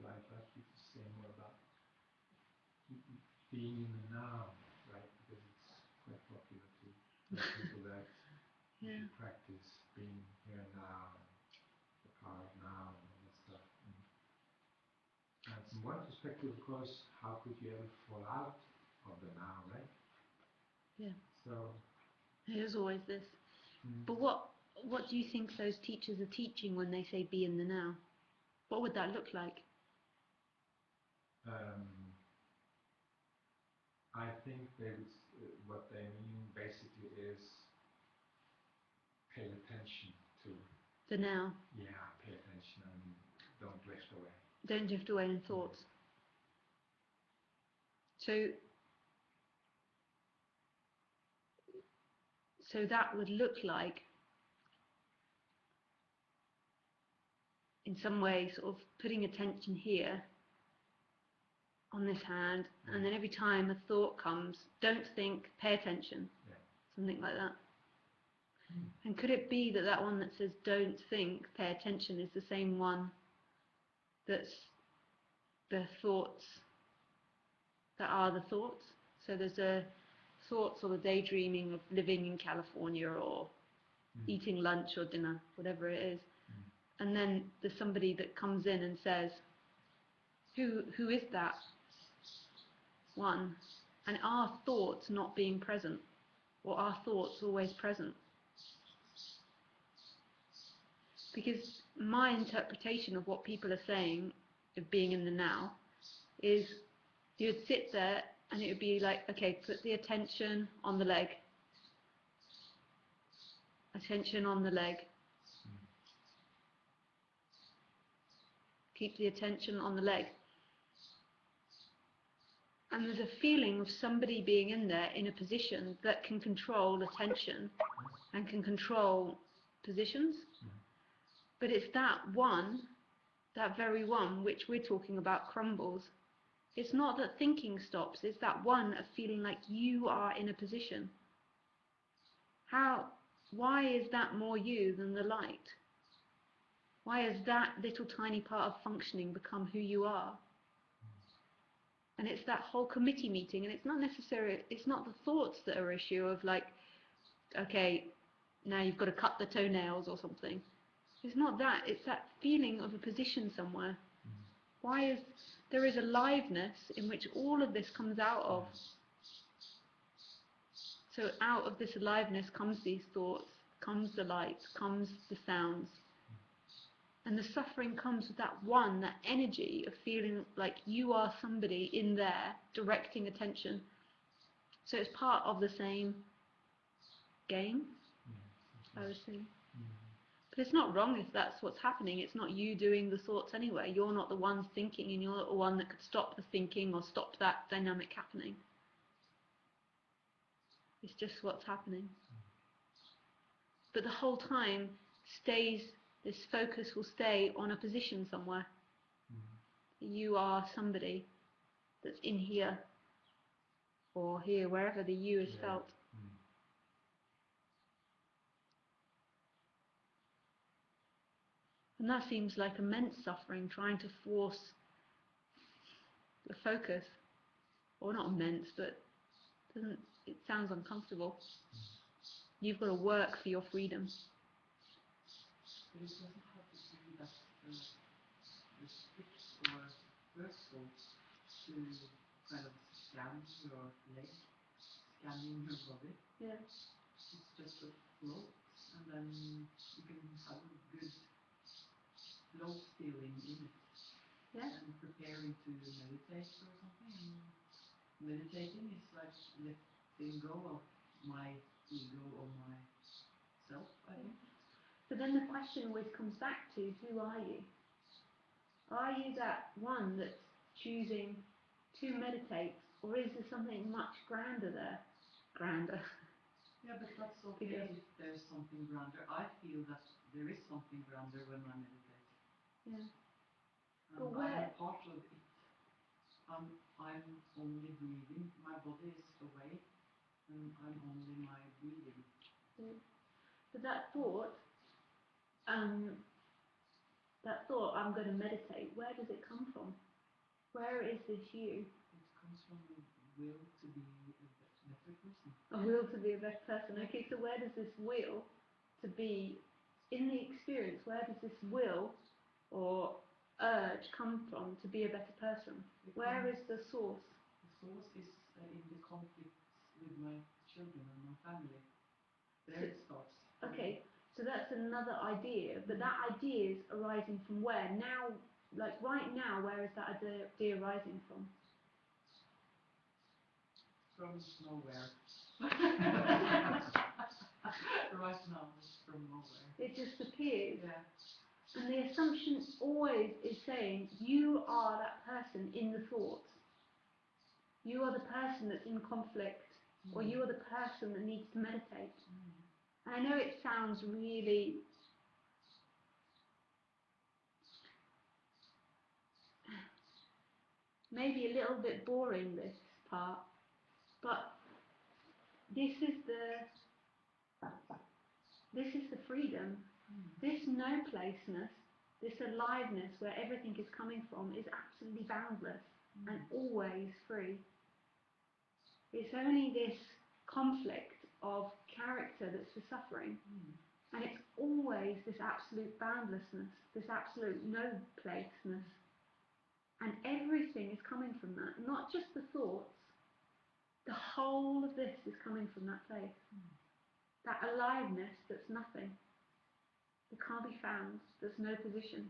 like you to say more about being in the now, right? Because it's quite popular to tell people that you should practice being here and now, and the power of now, and all that stuff. And from one perspective, of course, how could you ever fall out of the now, right? Yeah. So there's always this. But what do you think those teachers are teaching when they say be in the now? What would that look like? I think what they mean basically is pay attention to the now. Yeah, pay attention and don't drift away. Don't drift away in thoughts. So that would look like, in some way, sort of putting attention here on this hand, and then every time a thought comes, don't think, pay attention. Yeah. Something like that. And could it be that that one that says don't think, pay attention is the same one that's the thoughts that are the thoughts? So there's a thoughts or the daydreaming of living in California or eating lunch or dinner, whatever it is. And then there's somebody that comes in and says, who is that one? And are thoughts not being present? Or are thoughts always present? Because my interpretation of what people are saying of being in the now is you would sit there and it would be like, okay, put the attention on the leg. Attention on the leg. Keep the attention on the leg. And there's a feeling of somebody being in there in a position that can control attention and can control positions. But it's that one, that very one, which we're talking about crumbles. It's not that thinking stops, it's that one of feeling like you are in a position. Why is that more you than the light? Why has that little tiny part of functioning become who you are? And it's that whole committee meeting, and it's not necessarily, it's not the thoughts that are issue of like, okay, now you've got to cut the toenails or something. It's not that, it's that feeling of a position somewhere. There is aliveness in which all of this comes out of. So out of this aliveness comes these thoughts, comes the light, comes the sounds. And the suffering comes with that one, that energy of feeling like you are somebody in there directing attention. So it's part of the same game, I would say. But it's not wrong if that's what's happening. It's not you doing the thoughts anyway. You're not the one thinking, and you're not the one that could stop the thinking or stop that dynamic happening. It's just what's happening. But the whole time this focus will stay on a position somewhere. You are somebody that's in here or here, wherever the you is felt. And that seems like immense suffering, trying to force the focus. Or not immense, but it sounds uncomfortable. You've got to work for your freedom. But it doesn't have to be that strict or hurtful to kind of scan your leg, scanning your body. Yeah. It's just a float, and then you can have a good float feeling in it. Yeah. And preparing to meditate or something. And meditating is like letting go of my ego or myself, I think. But then the question always comes back to, who are you? Are you that one that's choosing to meditate, or is there something much grander there? Grander. Yeah, but that's okay if there's something grander. I feel that there is something grander when I meditate. Yeah. But I'm a part of it. I'm only breathing. My body is away, and I'm only my breathing. Yeah. But that thought, that thought, I'm going to meditate, where does it come from? Where is this you? It comes from the will to be a better person. A will to be a better person. Okay, so where does this will to be, in the experience, where does this will or urge come from to be a better person? Where is the source? The source is in the conflicts with my children and my family. There it starts. Okay, so that's another idea, but that idea is arising from where? Now, like right now, where is that idea arising from? From nowhere. Right now, it's from nowhere. It just appears. Yeah. And the assumption always is saying, you are that person in the thoughts. You are the person that's in conflict, or you are the person that needs to meditate. And I know it sounds really maybe a little bit boring, this part, but this is the freedom. This no-placeness, this aliveness where everything is coming from is absolutely boundless and always free. It's only this conflict of character that's for suffering. And it's always this absolute boundlessness, this absolute no-placeness. And everything is coming from that, not just the thoughts. The whole of this is coming from that place. That aliveness that's nothing. It can't be found. There's no position.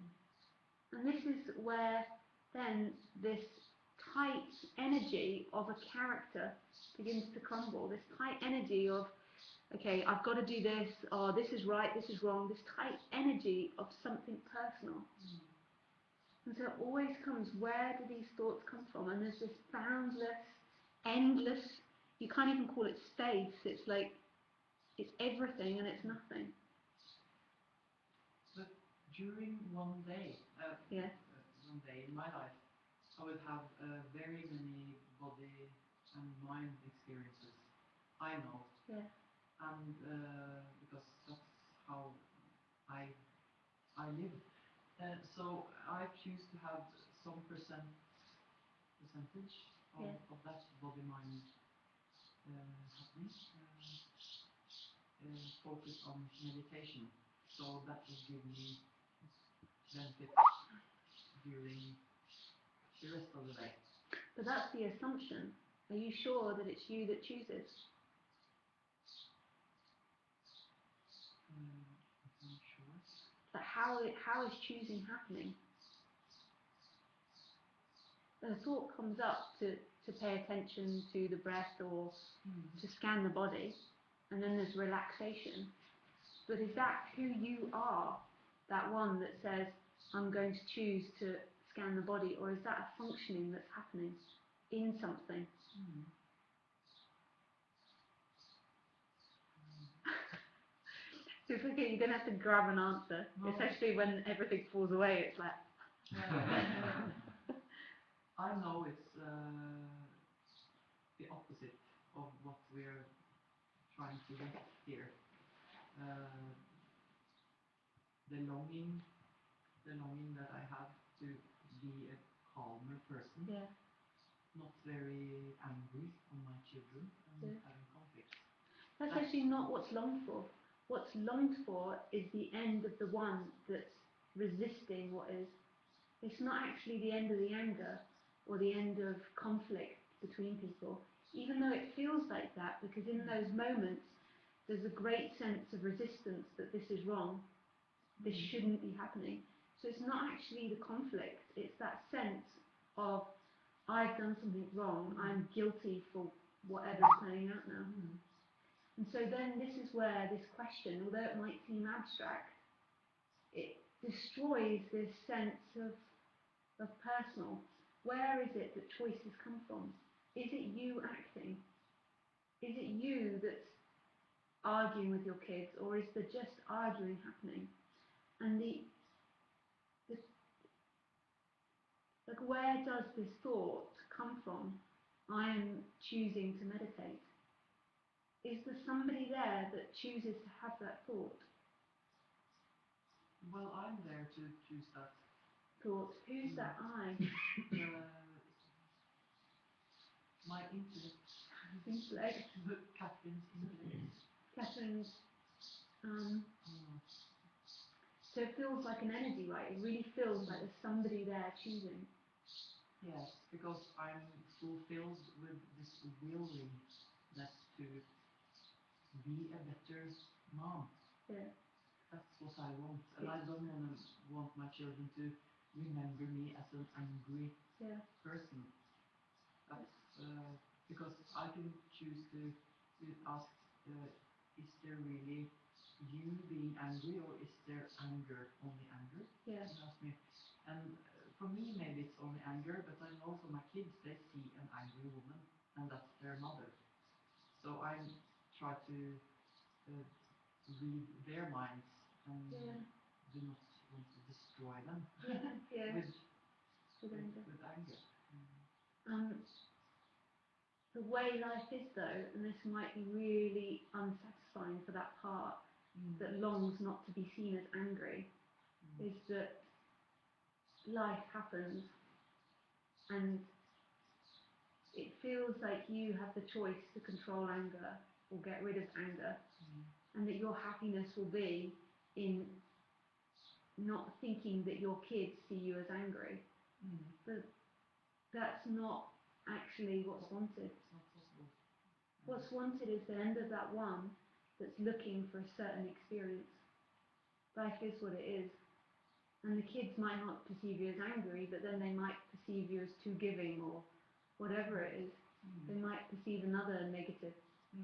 And this is where then this tight energy of a character begins to crumble. This tight energy of, okay, I've got to do this, or this is right, this is wrong. This tight energy of something personal. And so it always comes, where do these thoughts come from? And there's this boundless, endless, you can't even call it space. It's like, it's everything and it's nothing. But during one day in my life, I would have very many body and mind experiences. I know. Yeah. And because that's how I live. So I choose to have some percentage of that body mind happening. Focus on meditation. So that will give me benefits during the rest of the day. But that's the assumption. Are you sure that it's you that chooses? I'm not sure. But how is choosing happening? A thought comes up to pay attention to the breath or to scan the body, and then there's relaxation. But is that who you are? That one that says, I'm going to choose to scan the body, or is that a functioning that's happening in something? It's okay, you're going to have to grab an answer, especially when everything falls away. It's like... I know it's the opposite of what we're trying to get here. The longing that I have to be a calmer person, not very angry on my children and having conflicts. That's actually not what's longed for. What's longed for is the end of the one that's resisting what is. It's not actually the end of the anger or the end of conflict between people, even though it feels like that, because in those moments there's a great sense of resistance that this is wrong, this shouldn't be happening. So it's not actually the conflict, it's that sense of, I've done something wrong, I'm guilty for whatever's playing out now. And so then this is where this question, although it might seem abstract, it destroys this sense of personal. Where is it that choices come from? Is it you acting? Is it you that's arguing with your kids, or is there just arguing happening? And like, where does this thought come from? I am choosing to meditate. Is there somebody there that chooses to have that thought? Well, I'm there to choose that. Thought. Who's that I? My intellect. Intellect. Catherine's intellect. Catherine's. So it feels like an energy, right? It really feels like there's somebody there choosing. Yes, because I'm fulfilled with this willingness to be a better mom. Yeah. That's what I want, and I don't want my children to remember me as an angry person. That's because I can choose to ask, is there really you being angry, or is there anger, only anger? Yeah. You ask me, and for me maybe it's only anger, but I know for my kids they see an angry woman, and that's their mother. So I try to read their minds and do not want to destroy them with anger. The way life is though, and this might be really unsatisfying for that part that longs not to be seen as angry, is that life happens and it feels like you have the choice to control anger or get rid of anger, and that your happiness will be in not thinking that your kids see you as angry. But that's not actually what's wanted. What's wanted is the end of that one that's looking for a certain experience. Life is what it is. And the kids might not perceive you as angry, but then they might perceive you as too giving or whatever it is. They might perceive another negative.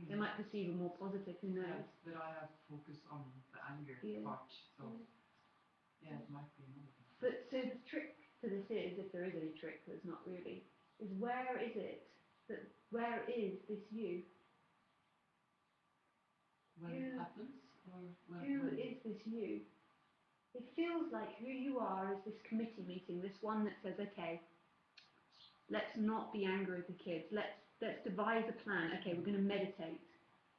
They might perceive a more positive, who knows? Yes, but I have focused on the anger part, so it might be another thing. But so the trick to this is, if there is any trick, there's not really, is where is this you? When it happens, or who is this you? It feels like who you are is this committee meeting, this one that says, okay, let's not be angry with the kids. Let's devise a plan. Okay, we're going to meditate.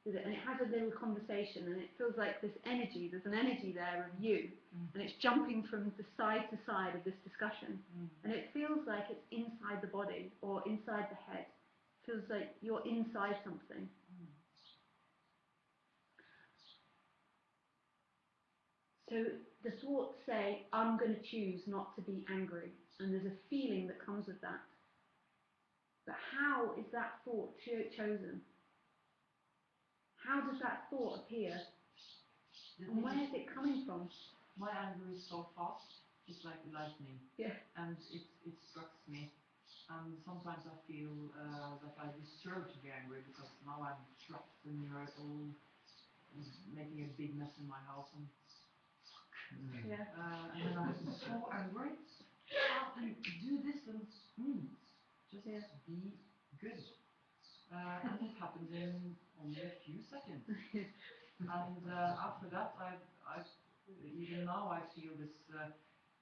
And it has a little conversation, and it feels like this energy. There's an energy there of you, and it's jumping from the side to side of this discussion. And it feels like it's inside the body or inside the head. It feels like you're inside something. So the thoughts say, I'm going to choose not to be angry. And there's a feeling that comes with that. But how is that thought chosen? How does that thought appear? And where is it coming from? My anger is so fast, it's like lightning. Yeah. And it strikes me. And sometimes I feel that I deserve to be angry because now I'm trapped and you're all making a big mess in my house. And and then I'm so angry. And do this and just be good. And it happens in only a few seconds. And after that, even now I feel this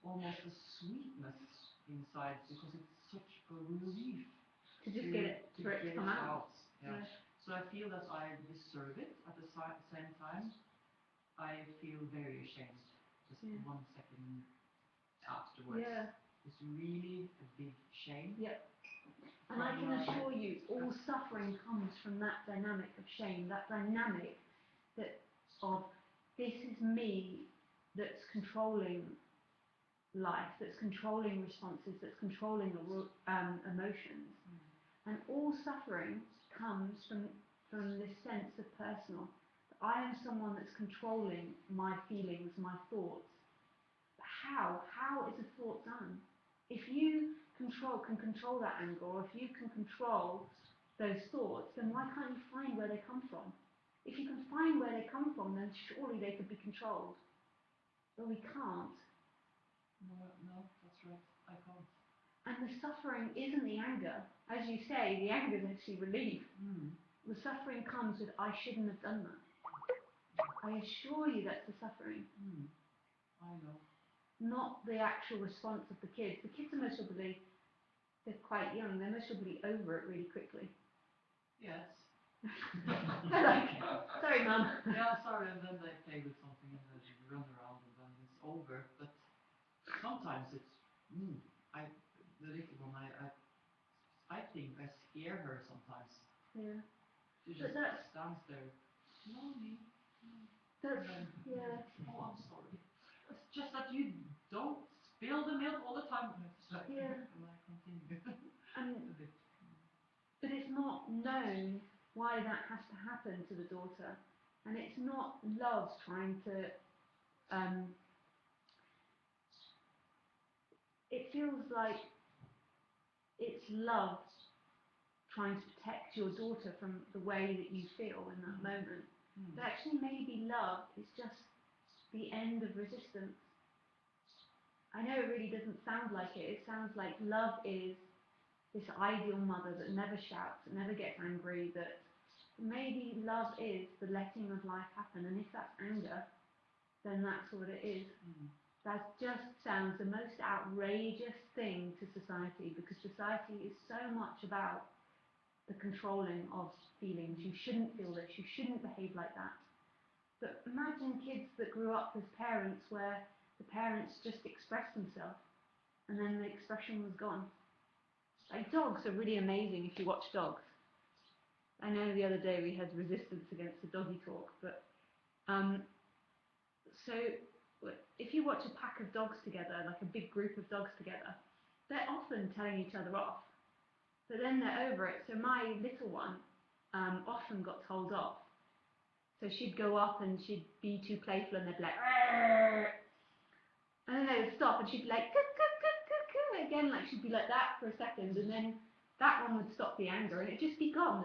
almost a sweetness inside, because it's such a relief to just get it to come out. Yeah. So I feel that I deserve it. At the same time, I feel very ashamed. Just 1 second afterwards. Yeah. It's really a big shame. Yep. And I can assure you, all suffering comes from that dynamic of shame, that dynamic of this is me that's controlling life, that's controlling responses, that's controlling emotions. And all suffering comes from this sense of personal. I am someone that's controlling my feelings, my thoughts. But how? How is a thought done? If you can control that anger, or if you can control those thoughts, then why can't you find where they come from? If you can find where they come from, then surely they could be controlled. But we can't. No, that's right. I can't. And the suffering isn't the anger. As you say, the anger is actually relief. The suffering comes with, I shouldn't have done that. I assure you that's the suffering. I know. Not the actual response of the kids. The kids are most probably, they're quite young, they're most probably over it really quickly. Yes. They're like, sorry mum. Yeah, sorry, and then they play with something and they run around and then it's over. But sometimes it's, the little one, I think I scare her sometimes. Yeah. She just stands there. Mommy. That's, yeah. Oh, I'm sorry. It's just that you don't spill the milk all the time. Yeah. And I continue. But it's not known why that has to happen to the daughter, and it's not love trying to. It feels like it's love trying to protect your daughter from the way that you feel in that moment. But actually, maybe love is just the end of resistance. I know it really doesn't sound like it. It sounds like love is this ideal mother that never shouts, that never gets angry, that maybe love is the letting of life happen. And if that's anger, then that's what it is. That just sounds the most outrageous thing to society, because society is so much about the controlling of feelings. You shouldn't feel this, you shouldn't behave like that. But imagine kids that grew up with parents where the parents just expressed themselves and then the expression was gone. Like, dogs are really amazing if you watch dogs. I know the other day we had resistance against the doggy talk, but so if you watch a pack of dogs together, like a big group of dogs together, they're often telling each other off, but then they're over it. So my little one often got told off. So she'd go up and she'd be too playful and they'd be like, "Arr!" And then they would stop and she'd be like, "Coo, coo, coo, coo, coo," again, like she'd be like that for a second, and then that one would stop the anger and it'd just be gone.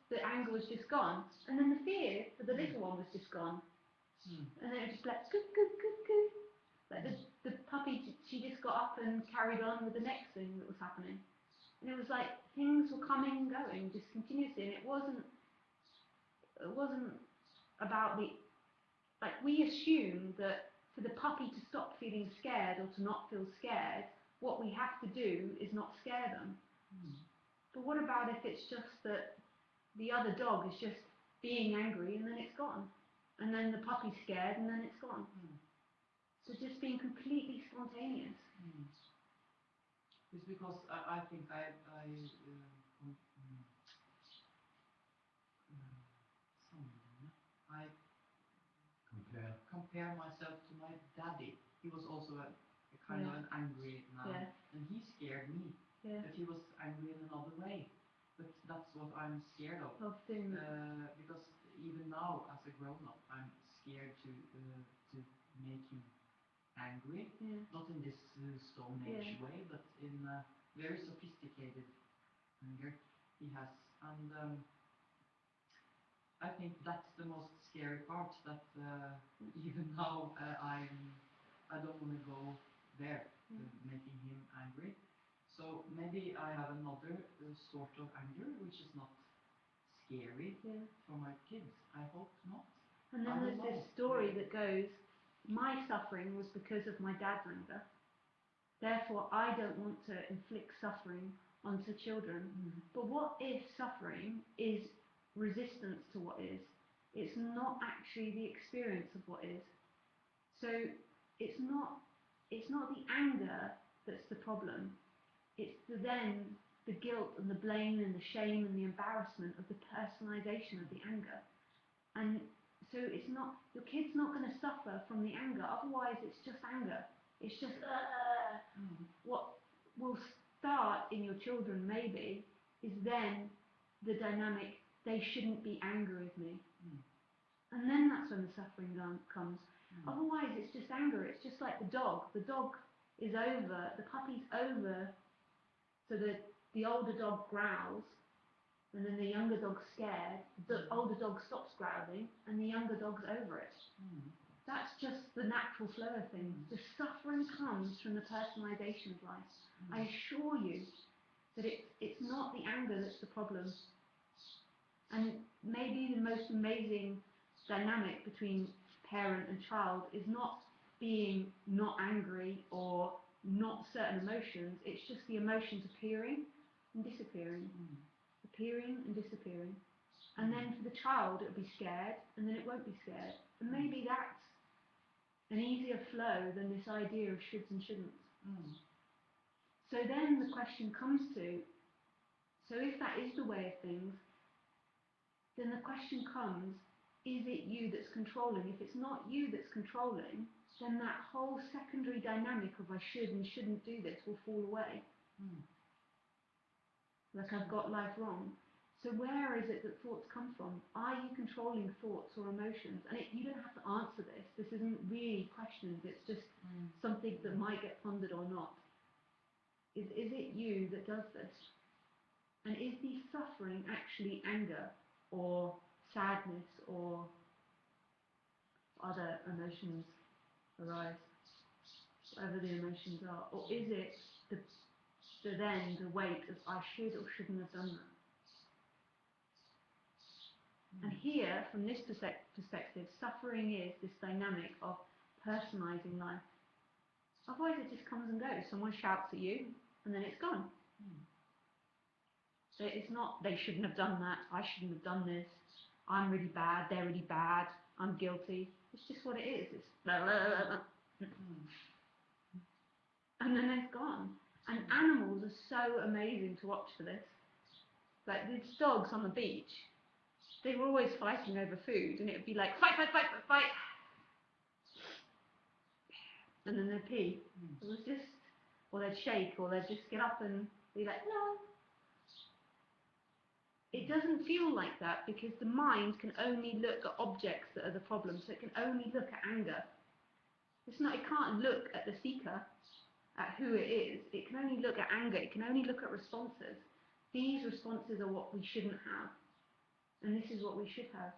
The anger was just gone, and then the fear for the little one was just gone. And then it was just like, "Coo, coo, coo, coo." Like the puppy, she just got up and carried on with the next thing that was happening. And it was like things were coming and going just continuously, and it wasn't about like, we assume that for the puppy to stop feeling scared or to not feel scared, what we have to do is not scare them. But what about if it's just that the other dog is just being angry and then it's gone, and then the puppy's scared and then it's gone? So just being completely spontaneous. It's because I think I compare myself to my daddy. He was also a kind of an angry man, and he scared me. But he was angry in another way. But that's what I'm scared of. Because even now, as a grown-up, I'm scared to make him angry. Not in this Stone Age way, but in a very sophisticated anger he has. And I think that's the most scary part, that even now I don't want to go there, making him angry. So maybe I have another sort of anger, which is not scary for my kids. I hope not. And then there's this story that goes, my suffering was because of my dad's anger. Therefore, I don't want to inflict suffering onto children. But what if suffering is resistance to what is? It's not actually the experience of what is. So it's not the anger that's the problem. It's the guilt and the blame and the shame and the embarrassment of the personalization of the anger. And so it's not, your kid's not going to suffer from the anger, otherwise it's just anger. It's just, what will start in your children maybe is then the dynamic, they shouldn't be angry with me. And then that's when the suffering comes. Otherwise it's just anger. It's just like the dog. The dog is over, the puppy's over, so the older dog growls, and then the younger dog's scared, the older dog stops growling, and the younger dog's over it. That's just the natural flow of things. The suffering comes from the personalization of life. I assure you that it's not the anger that's the problem. And maybe the most amazing dynamic between parent and child is not being not angry or not certain emotions. It's just the emotions appearing and disappearing. Appearing and disappearing. And then for the child, it'll be scared, and then it won't be scared. And maybe that's an easier flow than this idea of shoulds and shouldn'ts. So then the question comes to, so if that is the way of things, then the question comes, is it you that's controlling? If it's not you that's controlling, then that whole secondary dynamic of I should and shouldn't do this will fall away. Like I've got life wrong. So where is it that thoughts come from? Are you controlling thoughts or emotions? And you don't have to answer this. This isn't really questions. It's just something that might get pondered or not. Is it you that does this? And is the suffering actually anger or sadness or other emotions arise? Whatever the emotions are. Or is it the weight of I should or shouldn't have done that? And here, from this perspective, suffering is this dynamic of personalising life. Otherwise it just comes and goes. Someone shouts at you and then it's gone. So it's not they shouldn't have done that, I shouldn't have done this, I'm really bad, they're really bad, I'm guilty. It's just what it is. It's blah, blah, blah, blah. And then it's gone. And animals are so amazing to watch for this. Like these dogs on the beach, they were always fighting over food, and it would be like, fight, fight, fight, fight, fight. And then they'd pee. It was just, or they'd shake, or they'd just get up and be like, no. It doesn't feel like that because the mind can only look at objects that are the problem, so it can only look at anger. It can't look at the seeker, at who it is. It can only look at anger, it can only look at responses. These responses are what we shouldn't have. And this is what we should have.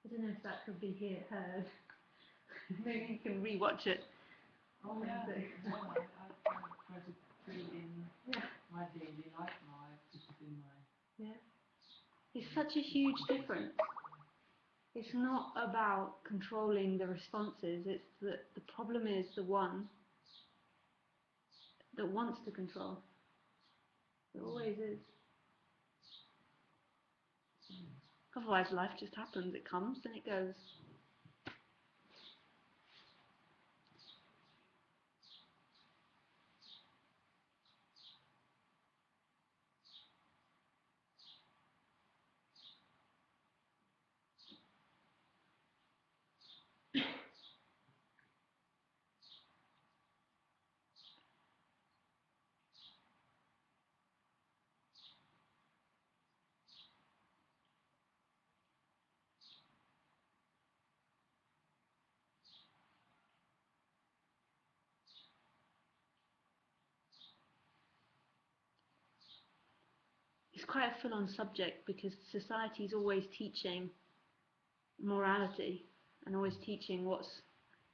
I don't know if that could be heard. Maybe you can rewatch it. Oh yeah, I try to put it in my daily life now. I put it in my... Yeah. It's such a huge difference. It's not about controlling the responses, it's that the problem is the one that wants to control. It always is. Otherwise life just happens, it comes and it goes. It's quite a full-on subject because society is always teaching morality and always teaching what's...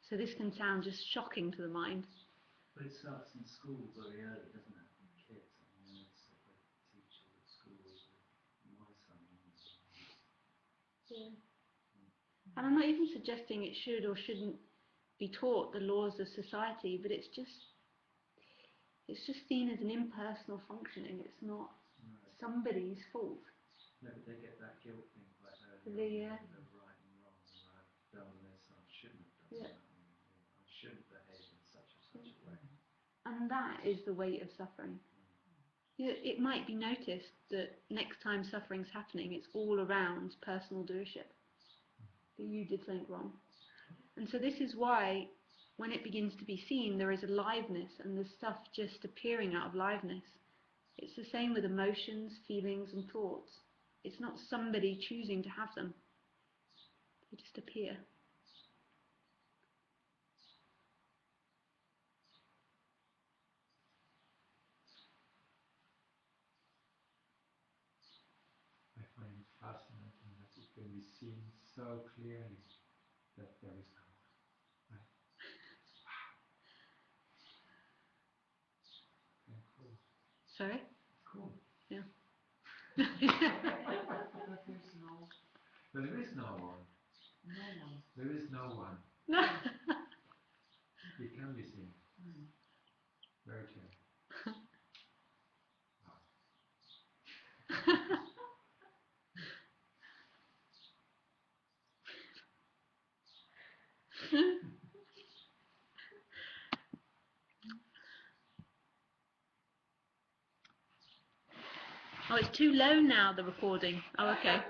So this can sound just shocking to the mind. But it starts in school very early, doesn't it? With kids. I mean, it's the teachers at school with my son. Yeah. And I'm not even suggesting it should or shouldn't be taught the laws of society, but it's just seen as an impersonal functioning. It's not somebody's fault. No, but they get that guilt thing quite early. Yeah. They're right and wrong. And I've done this, I shouldn't have done that. And I shouldn't behave in such and such a way. And that is the weight of suffering. It might be noticed that next time suffering's happening, it's all around personal doership. That you did something wrong. And so this is why, when it begins to be seen, there is aliveness, and there's stuff just appearing out of liveness. It's the same with emotions, feelings, and thoughts. It's not somebody choosing to have them. They just appear. I find it fascinating that it can be seen so clearly that there is no one. Right? Okay, cool. Sorry? Cool. Yeah. But there's no But there is no one. one. There is no one. No. It can be seen. Mm. Very clear. Wow. Oh, it's too low now, the recording. Oh, okay.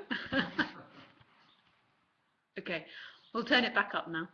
Okay, we'll turn it back up now.